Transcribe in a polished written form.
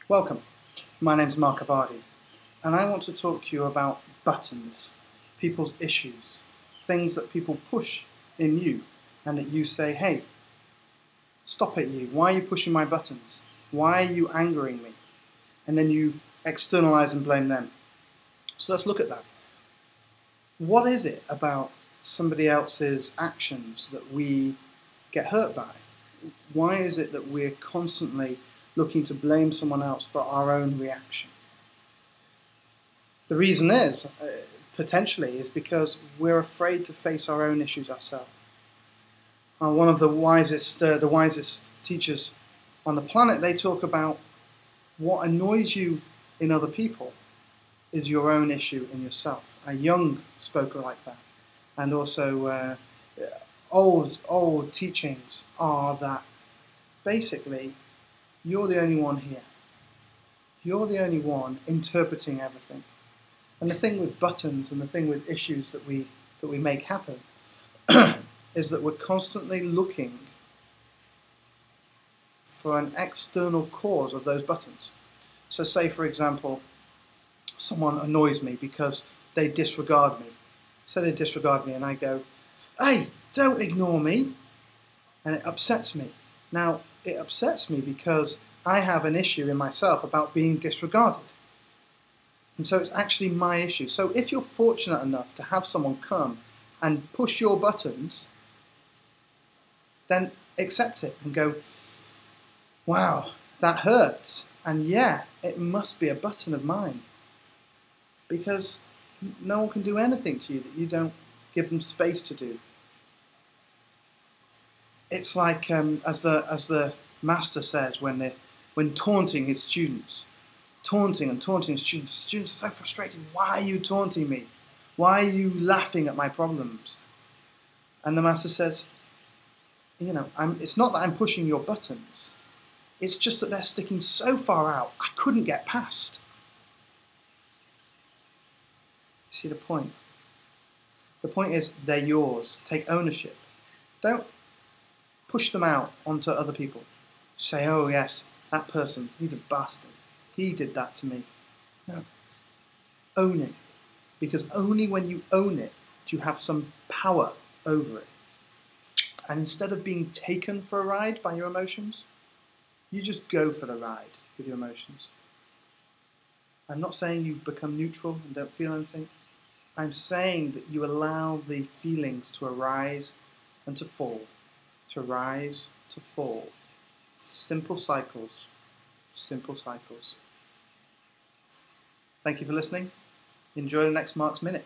Welcome, my name's Mark Abadi, and I want to talk to you about buttons, people's issues, things that people push in you, and that you say, hey, stop it you, why are you pushing my buttons? Why are you angering me? And then you externalize and blame them. So let's look at that. What is it about somebody else's actions that we get hurt by? Why is it that we're constantly looking to blame someone else for our own reaction? The reason is, potentially, is because we're afraid to face our own issues ourselves. One of the wisest teachers on the planet, they talk about what annoys you in other people is your own issue in yourself. Jung spoke like that, and also old teachings are that basically you're the only one here. You're the only one interpreting everything. And the thing with buttons and the thing with issues that we make happen is that we're constantly looking for an external cause of those buttons. So say, for example, someone annoys me because they disregard me. So they disregard me and I go, hey, don't ignore me. And it upsets me. Now, it upsets me because I have an issue in myself about being disregarded. And so it's actually my issue. So if you're fortunate enough to have someone come and push your buttons, then accept it and go, wow, that hurts. And yeah, it must be a button of mine. Because no one can do anything to you that you don't give them space to do. It's like, as the master says, when taunting his students, taunting students. Students are so frustrated. Why are you taunting me? Why are you laughing at my problems? And the master says, it's not that I'm pushing your buttons. It's just that they're sticking so far out, I couldn't get past. You see the point? The point is, they're yours. Take ownership. Don't push them out onto other people. Say, oh yes, that person, he's a bastard. He did that to me. No. Own it. Because only when you own it do you have some power over it. And instead of being taken for a ride by your emotions, you just go for the ride with your emotions. I'm not saying you become neutral and don't feel anything. I'm saying that you allow the feelings to arise and to fall. To rise, to fall. Simple cycles. Simple cycles. Thank you for listening. Enjoy the next Mark's Minute.